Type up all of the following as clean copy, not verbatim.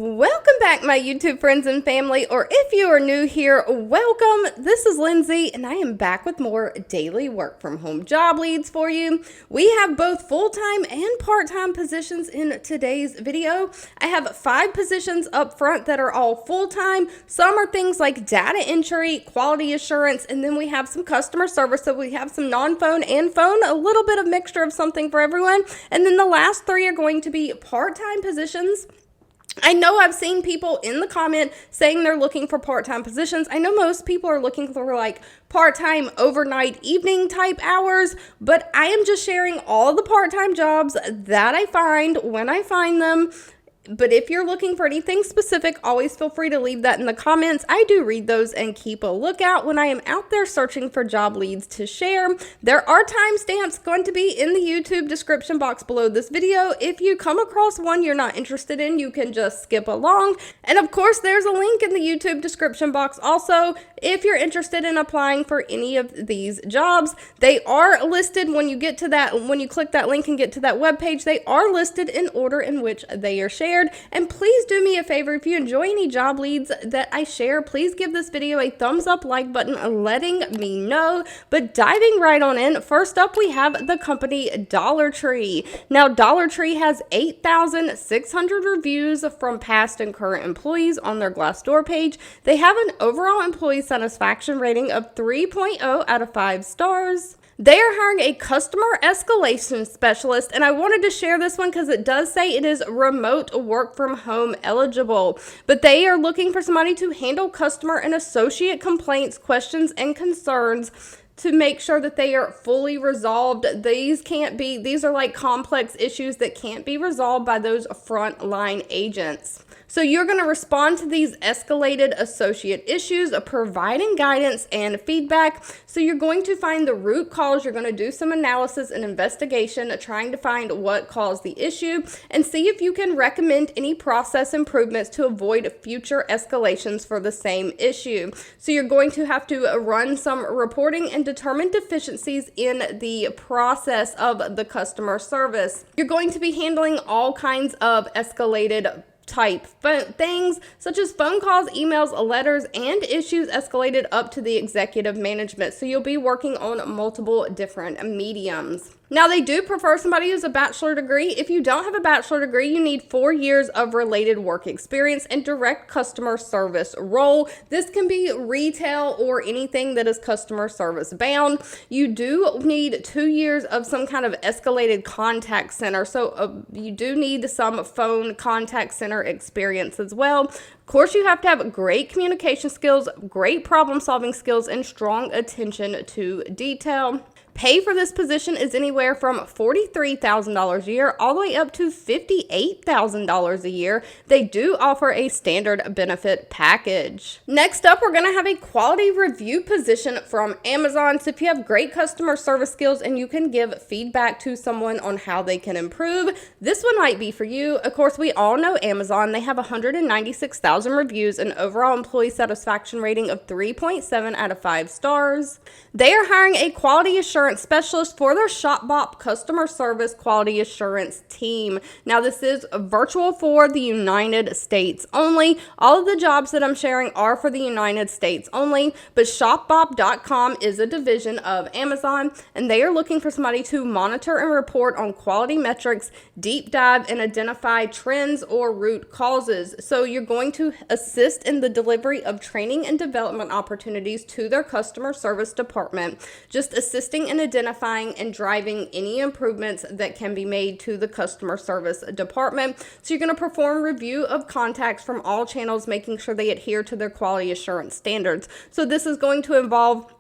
Welcome back, my YouTube friends and family, or if you are new here, welcome. This is Lindsay, and I am back with more daily work from home job leads for you. We have both full-time and part-time positions in today's video. I have 5 positions up front that are all full-time. Some are things like data entry, quality assurance, and then we have some customer service. So we have some non-phone and phone, a little bit of mixture of something for everyone. And then the last 3 are going to be part-time positions. I know I've seen people in the comment saying they're looking for part-time positions. I know most people are looking for like part-time overnight evening type hours, but I am just sharing all the part-time jobs that I find when I find them. But if you're looking for anything specific, always feel free to leave that in the comments. I do read those and keep a lookout when I am out there searching for job leads to share. There are timestamps going to be in the YouTube description box below this video. If you come across one you're not interested in, you can just skip along. And of course, there's a link in the YouTube description box also if you're interested in applying for any of these jobs. They are listed when you get to that, when you click that link and get to that webpage, they are listed in order in which they are shared. And please do me a favor, if you enjoy any job leads that I share, please give this video a thumbs up like button letting me know. But diving right on in, first up we have the company Dollar Tree. Now Dollar Tree has 8,600 reviews from past and current employees on their Glassdoor page. They have an overall employee satisfaction rating of 3.0 out of 5 stars. They are hiring a customer escalation specialist, and I wanted to share this one because it does say it is remote work from home eligible, but they are looking for somebody to handle customer and associate complaints, questions, and concerns to make sure that they are fully resolved. These are like complex issues that can't be resolved by those frontline agents. So you're going to respond to these escalated associate issues, providing guidance and feedback. So you're going to find the root cause. You're going to do some analysis and investigation, trying to find what caused the issue and see if you can recommend any process improvements to avoid future escalations for the same issue. So you're going to have to run some reporting and determine deficiencies in the process of the customer service. You're going to be handling all kinds of escalated type things such as phone calls, emails, letters, and issues escalated up to the executive management. So you'll be working on multiple different mediums. Now, they do prefer somebody who's a bachelor degree. If you don't have a bachelor degree, you need 4 years of related work experience and direct customer service role. This can be retail or anything that is customer service bound. You do need 2 years of some kind of escalated contact center. So you do need some phone contact center experience as well. Of course, you have to have great communication skills, great problem solving skills, and strong attention to detail. Pay for this position is anywhere from $43,000 a year all the way up to $58,000 a year. They do offer a standard benefit package. Next up, we're going to have a quality review position from Amazon. So if you have great customer service skills and you can give feedback to someone on how they can improve, this one might be for you. Of course, we all know Amazon. They have 196,000 reviews, an overall employee satisfaction rating of 3.7 out of 5 stars. They are hiring a quality assurance specialist for their ShopBop customer service quality assurance team. Now, this is virtual for the United States only. All of the jobs that I'm sharing are for the United States only, but ShopBop.com is a division of Amazon, and they are looking for somebody to monitor and report on quality metrics, deep dive, and identify trends or root causes. So you're going to assist in the delivery of training and development opportunities to their customer service department, just assisting in identifying and driving any improvements that can be made to the customer service department. So you're going to perform review of contacts from all channels, making sure they adhere to their quality assurance standards. So this is going to involve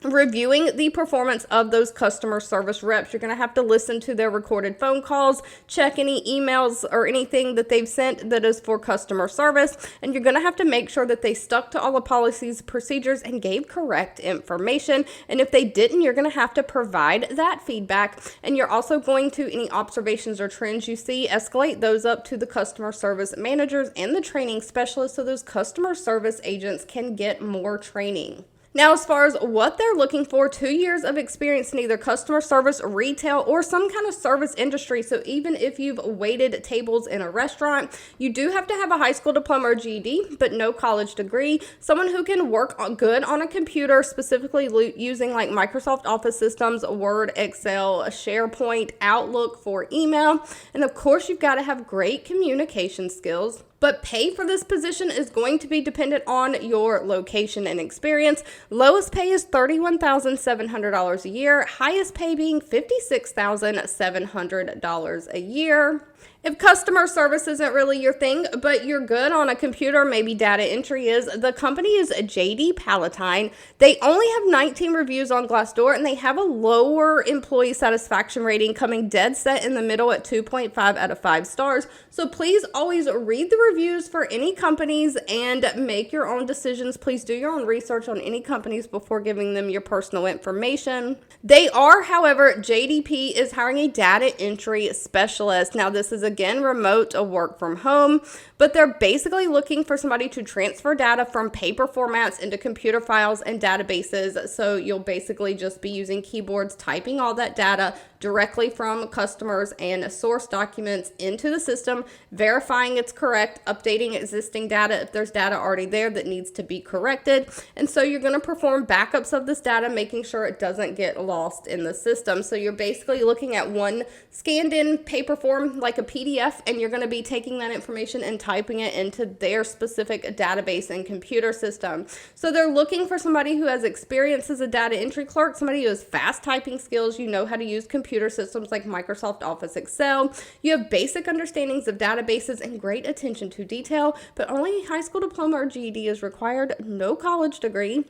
reviewing the performance of those customer service reps. You're going to have to listen to their recorded phone calls, check any emails or anything that they've sent that is for customer service, and you're going to have to make sure that they stuck to all the policies, procedures, and gave correct information. And if they didn't, you're going to have to provide that feedback, and you're also going to, any observations or trends you see, escalate those up to the customer service managers and the training specialists so those customer service agents can get more training. Now, as far as what they're looking for, 2 years of experience in either customer service, retail, or some kind of service industry. So even if you've waited tables in a restaurant, you do have to have a high school diploma or GED, but no college degree. Someone who can work good on a computer, specifically using like Microsoft Office systems, Word, Excel, SharePoint, Outlook for email. And of course, you've got to have great communication skills. But pay for this position is going to be dependent on your location and experience. Lowest pay is $31,700 a year, highest pay being $56,700 a year. If customer service isn't really your thing, but you're good on a computer, maybe data entry is, the company is JD Palatine. They only have 19 reviews on Glassdoor, and they have a lower employee satisfaction rating, coming dead set in the middle at 2.5 out of 5 stars. So please always read the reviews for any companies and make your own decisions. Please do your own research on any companies before giving them your personal information. They are, however, JDP is hiring a data entry specialist. Now, this is again remote, a work from home, but they're basically looking for somebody to transfer data from paper formats into computer files and databases. So you'll basically just be using keyboards, typing all that data directly from customers and source documents into the system, verifying it's correct, updating existing data if there's data already there that needs to be corrected. And so you're going to perform backups of this data, making sure it doesn't get lost in the system. So you're basically looking at one scanned in paper form like a PDF, and you're going to be taking that information and typing it into their specific database and computer system. So they're looking for somebody who has experience as a data entry clerk, somebody who has fast typing skills, you know how to use computer systems like Microsoft Office, Excel, you have basic understandings of databases and great attention to detail, but only a high school diploma or GED is required, no college degree.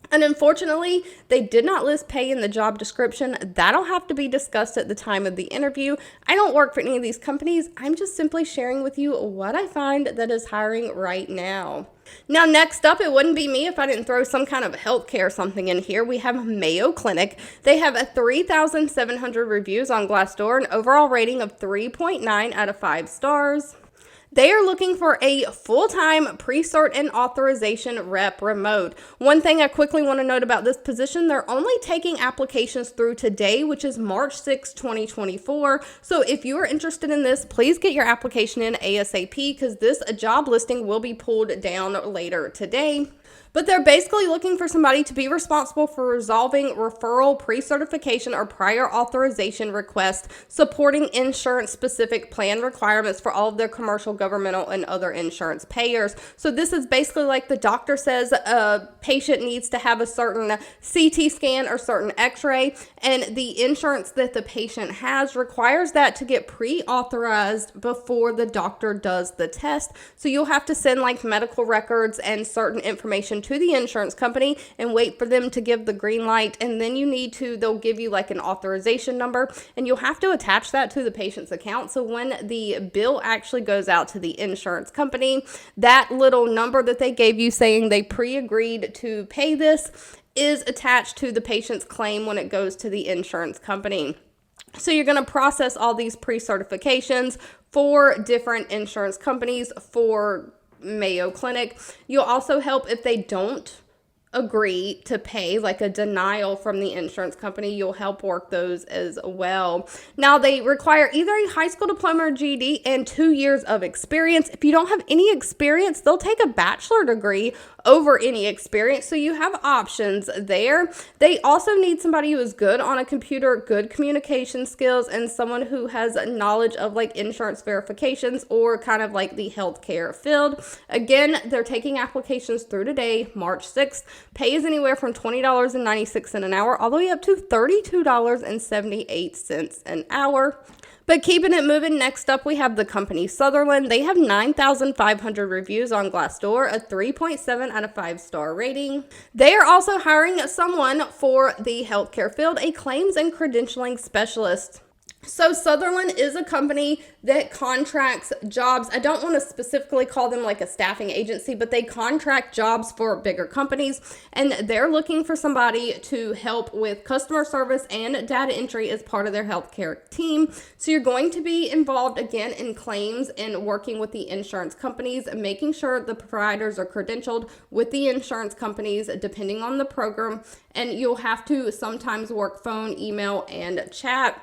And unfortunately, they did not list pay in the job description. That'll have to be discussed at the time of the interview. I don't work for any of these companies. I'm just simply sharing with you what I find that is hiring right now. Now, next up, it wouldn't be me if I didn't throw some kind of healthcare something in here. We have Mayo Clinic. They have a 3,700 reviews on Glassdoor, an overall rating of 3.9 out of 5 stars. They are looking for a full-time pre-cert and authorization rep remote. One thing I quickly want to note about this position, they're only taking applications through today, which is March 6, 2024. So if you are interested in this, please get your application in ASAP, because this job listing will be pulled down later today. But they're basically looking for somebody to be responsible for resolving referral, pre-certification, or prior authorization requests, supporting insurance-specific plan requirements for all of their commercial, governmental, and other insurance payers. So this is basically like the doctor says a patient needs to have a certain CT scan or certain x-ray, and the insurance that the patient has requires that to get pre-authorized before the doctor does the test. So you'll have to send like medical records and certain information to the insurance company and wait for them to give the green light, and then they'll give you like an authorization number, and you'll have to attach that to the patient's account. So when the bill actually goes out to the insurance company, that little number that they gave you saying they pre-agreed to pay this is attached to the patient's claim when it goes to the insurance company. So you're going to process all these pre-certifications for different insurance companies for Mayo Clinic. You'll also help if they don't agree to pay, like a denial from the insurance company. You'll help work those as well. Now, they require either a high school diploma or GED and 2 years of experience. If you don't have any experience, they'll take a bachelor degree over any experience, so you have options there. They also need somebody who is good on a computer, good communication skills, and someone who has knowledge of like insurance verifications or kind of like the healthcare field. Again, they're taking applications through today, March 6th. Pay is anywhere from $20.96 an hour all the way up to $32.78 an hour. But keeping it moving, next up we have the company Sutherland. They have 9,500 reviews on Glassdoor, a 3.7 out of 5 star rating. They are also hiring someone for the healthcare field, a claims and credentialing specialist. So Sutherland is a company that contracts jobs. I don't want to specifically call them like a staffing agency, but they contract jobs for bigger companies, and they're looking for somebody to help with customer service and data entry as part of their healthcare team. So you're going to be involved again in claims and working with the insurance companies, making sure the providers are credentialed with the insurance companies depending on the program, and you'll have to sometimes work phone, email, and chat.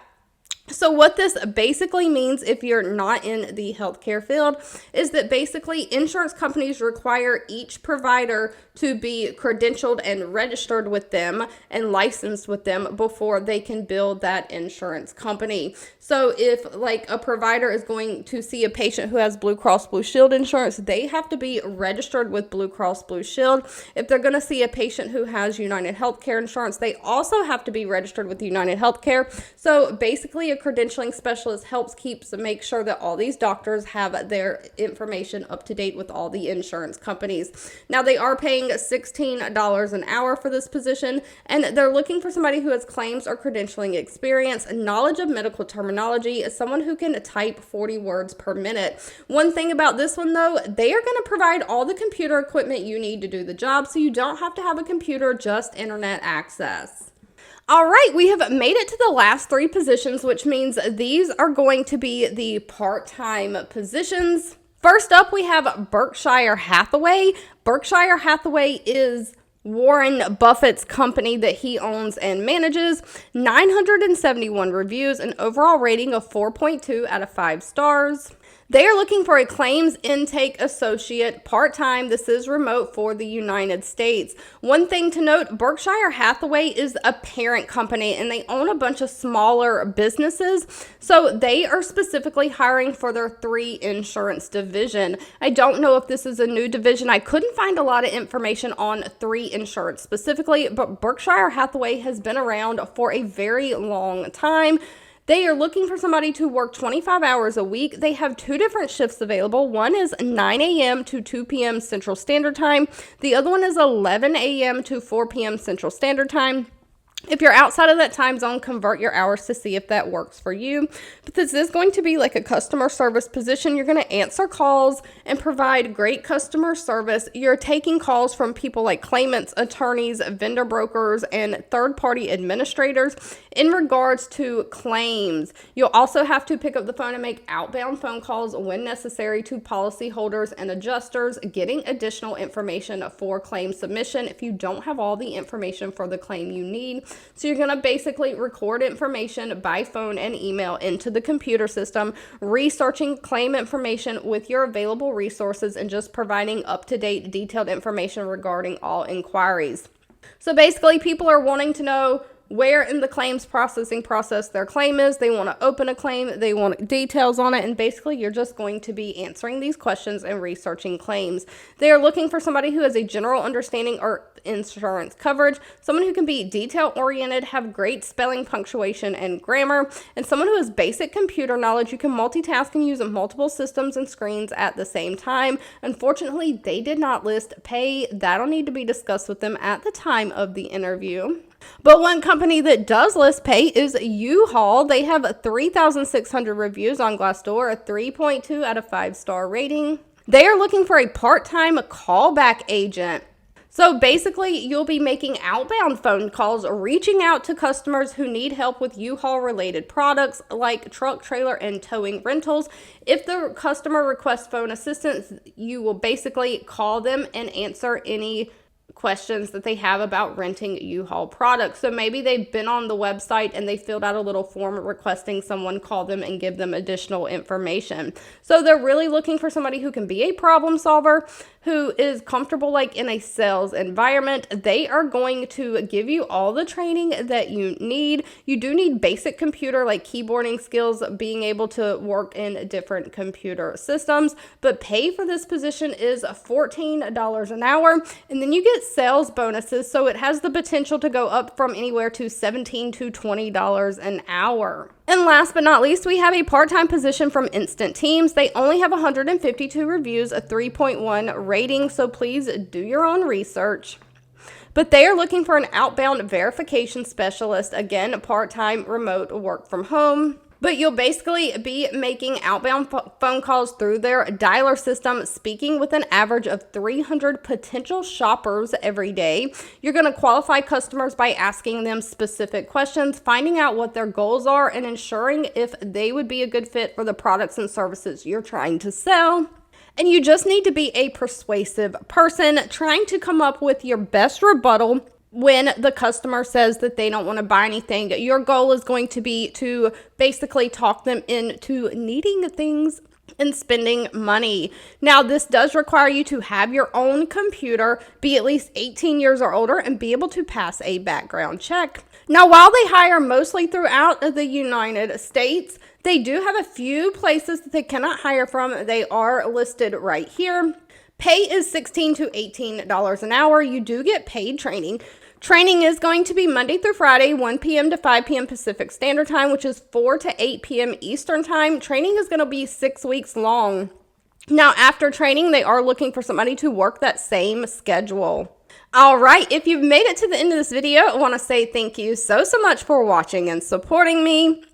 So what this basically means, if you're not in the healthcare field, is that basically insurance companies require each provider to be credentialed and registered with them and licensed with them before they can bill that insurance company. So if like a provider is going to see a patient who has Blue Cross Blue Shield insurance, they have to be registered with Blue Cross Blue Shield. If they're going to see a patient who has United Healthcare insurance, they also have to be registered with United Healthcare. So basically a credentialing specialist helps make sure that all these doctors have their information up to date with all the insurance companies. Now they are paying $16 an hour for this position, and they're looking for somebody who has claims or credentialing experience, knowledge of medical terminology, someone who can type 40 words per minute. One thing about this one though, they are going to provide all the computer equipment you need to do the job, so you don't have to have a computer, just internet access. All right, we have made it to the last three positions, which means these are going to be the part-time positions. First up, we have Berkshire Hathaway. Berkshire Hathaway is Warren Buffett's company that he owns and manages. 971 reviews, an overall rating of 4.2 out of 5 stars. They are looking for a claims intake associate part-time. This is remote for the United States. One thing to note, Berkshire Hathaway is a parent company and they own a bunch of smaller businesses. So they are specifically hiring for their 3 insurance division. I don't know if this is a new division. I couldn't find a lot of information on 3 insurance specifically, but Berkshire Hathaway has been around for a very long time. They are looking for somebody to work 25 hours a week. They have 2 different shifts available. One is 9 a.m. to 2 p.m. Central Standard Time. The other one is 11 a.m. to 4 p.m. Central Standard Time. If you're outside of that time zone, convert your hours to see if that works for you. But this is going to be like a customer service position. You're going to answer calls and provide great customer service. You're taking calls from people like claimants, attorneys, vendor brokers, and third-party administrators in regards to claims. You'll also have to pick up the phone and make outbound phone calls when necessary to policyholders and adjusters, getting additional information for claim submission if you don't have all the information for the claim you need. So you're going to basically record information by phone and email into the computer system, researching claim information with your available resources, and just providing up-to-date detailed information regarding all inquiries. So basically, people are wanting to know where in the claims processing process their claim is. They want to open a claim, they want details on it, and basically you're just going to be answering these questions and researching claims. They are looking for somebody who has a general understanding or insurance coverage, someone who can be detail-oriented, have great spelling, punctuation, and grammar, and someone who has basic computer knowledge. You can multitask and use multiple systems and screens at the same time. Unfortunately, they did not list pay. That'll need to be discussed with them at the time of the interview. But one company that does list pay is U-Haul. They have 3,600 reviews on Glassdoor, a 3.2 out of 5 star rating. They are looking for a part-time callback agent. So basically, you'll be making outbound phone calls, reaching out to customers who need help with U-Haul related products like truck, trailer, and towing rentals. If the customer requests phone assistance, you will basically call them and answer any questions that they have about renting U-Haul products. So maybe they've been on the website and they filled out a little form requesting someone call them and give them additional information. So they're really looking for somebody who can be a problem solver, who is comfortable like in a sales environment. They are going to give you all the training that you need. You do need basic computer like keyboarding skills, being able to work in different computer systems, but pay for this position is $14 an hour, and then you get sales bonuses, so it has the potential to go up from anywhere to $17 to $20 an hour. And last but not least, we have a part-time position from Instant Teams. They only have 152 reviews, a 3.1 rating, so please do your own research. But they are looking for an outbound verification specialist, again, part-time, remote, work from home. But you'll basically be making outbound phone calls through their dialer system, speaking with an average of 300 potential shoppers every day. You're going to qualify customers by asking them specific questions, finding out what their goals are, and ensuring if they would be a good fit for the products and services you're trying to sell. And you just need to be a persuasive person, trying to come up with your best rebuttal when the customer says that they don't want to buy anything. Your goal is going to be to basically talk them into needing things and spending money. Now, this does require you to have your own computer, be at least 18 years or older, and be able to pass a background check. Now, while they hire mostly throughout the United States, they do have a few places that they cannot hire from. They are listed right here. Pay is $16 to $18 an hour. You do get paid training. Training is going to be Monday through Friday, 1 p.m. to 5 p.m. Pacific Standard Time, which is 4 to 8 p.m. Eastern Time. Training is going to be 6 weeks long. Now, after training, they are looking for somebody to work that same schedule. All right, if you've made it to the end of this video, I want to say thank you so much for watching and supporting me.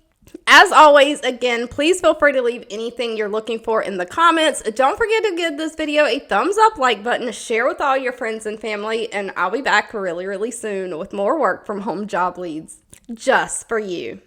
As always, again, please feel free to leave anything you're looking for in the comments. Don't forget to give this video a thumbs up, like button, share with all your friends and family, and I'll be back really soon with more work from home job leads just for you.